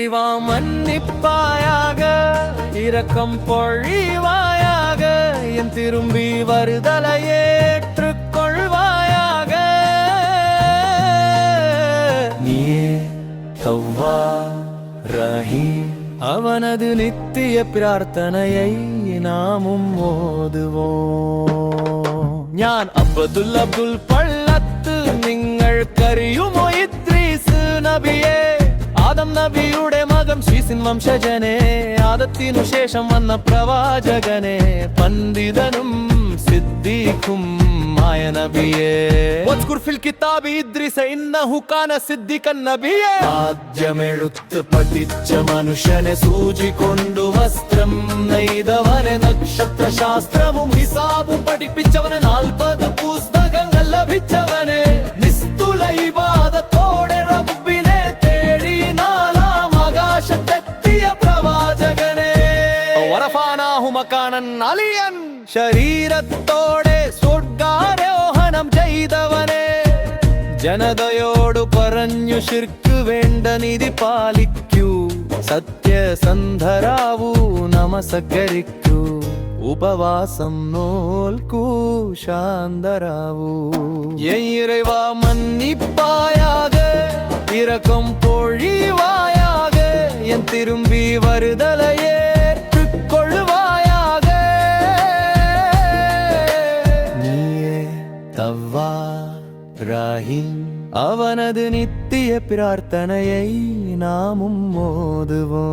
இறைவா மன்னிப்பாயாக, இரக்கம் பொழிவாயாக, என் திரும்பி வருதலை ஏற்றுக்கொள்வாயாக. நீயே தவ்வார் ரஹீம், அவனது நித்திய பிரார்த்தனையை நாமும் ஓதுவோம். ഞാൻ അബ്ദുൽ പള്ളത്ത്, നിങ്ങൾക്കറിയുമോ ഇദ്രീസ് നബിയെ? ആദം നബിയുടെ മകൻ ശീസിൻ വംശജനെ, ആദത്തിനു ശേഷം വന്ന പ്രവാചകനെ, പണ്ഡിതനും സിദ്ദീഖും ആയ നബിയെ. വസ്കുർ ഫിൽ കിതാബി ഇദ്രീസ ഇന്നഹു കാന സിദ്ദീഖൻ നബിയെ. ആദ്യമെഴുത്ത് പഠിച്ച മനുഷ്യനെ, സൂചി കൊണ്ടു വസ്ത്രം നെയ്തവനെ, നക്ഷത്ര ശാസ്ത്രവും ഹിസാബും പഠിപ്പിച്ചവനെ, 40 പുസ്തകങ്ങൾ ലഭിച്ചവനെ, നിസ്തുല ഇബാദത്തോടെ റബ്ബിനെ തേടി നാലാം ആകാശത്തെത്തിയ പ്രവാചകനെ. വറഫാനാഹു മകാനൻ അലിയൻ, ശരീരത്തോടെ സ്വർഗ്ഗാരോഹണം ചെയ്തവനെ, ജനതയോട് പറഞ്ഞു ശിർക്ക് വേണ്ട നീതി പാലിക്കൂ, സത്യസന്ധരാവൂ, നമസ്കരിക്കൂ, ഉപവാസം നോൽക്കൂ, ശാന്തരാവൂ. இறைவா மன்னிப்பாயாக, இரக்கம் பொழிவாயாக, என் திரும்பி வருதலை ஏற்றுக்கொள்வாயாக. நீயே தவ்வார் ரஹீம், அவனது நித்திய பிரார்த்தனையை நாமும் ഓതുவோம்.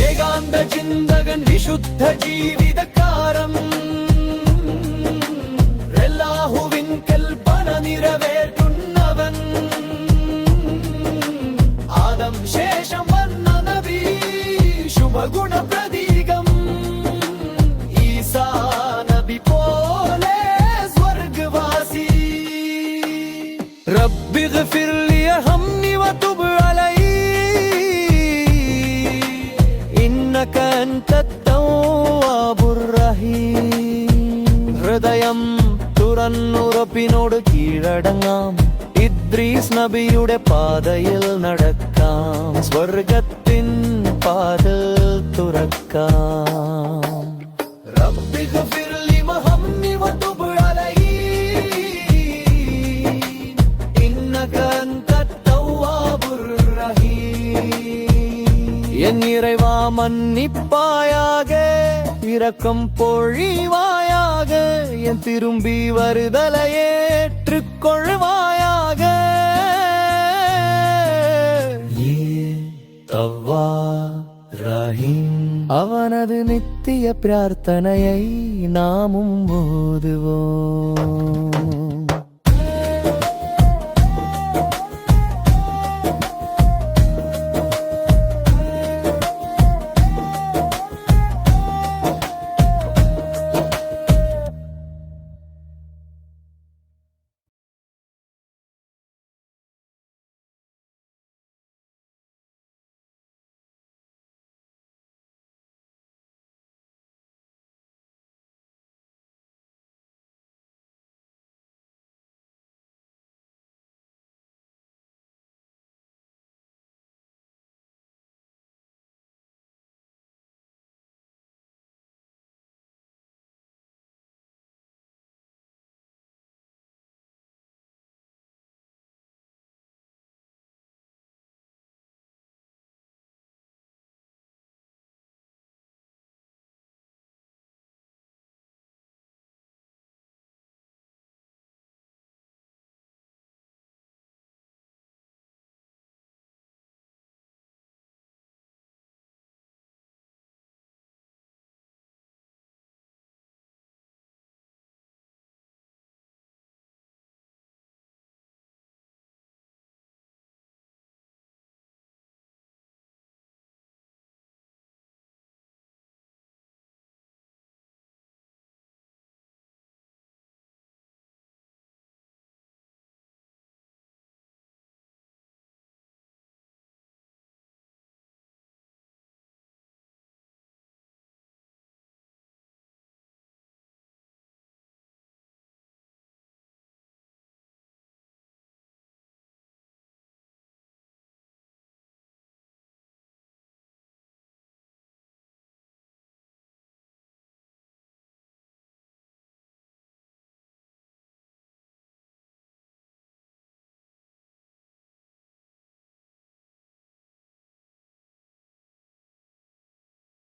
ഏകാന്ത ചിന്തകൻ, വിശുദ്ധ ജീവിതക്കാരം, അല്ലാഹുവിൻ കൽപ്പന നിറവേറ്റുന്നവൻ, ആദം ശേഷം വന്ന നബി, ശുഭഗുണ പ്രതീകം, ഈസാ നബി പോലെ സ്വർഗ്ഗവാസി. റബ്ബി ഗ്ഫിർ ലി വർഹംനി വതുബ് അലൈ, ഇന്നക അൻതത് തവ്വാബുർ റഹീം. ഹൃദയം തുറന്നുറപ്പിനോട് കീഴടങ്ങാം, ഇദ്രീസ് നബിയുടെ പാതയിൽ നടക്കാം, സ്വർഗത്തിൻ പാതൽ തുറക്കാം. റബ്ബി ഗ്ഫിർ ലി വർഹംനി വതുബ് അലൈ, ഇന്നക അൻതത് തവ്വാബുർ റഹീം. என் இறைவா மன்னிப்பாயாக, இரக்கம் பொழிவாயாக, என் திரும்பி வருதலை ஏற்றுக்கொள்வாயாக. தவ்வார் ரஹீம், அவனது நித்திய பிரார்த்தனையை நாமும் ஓதுவோம்.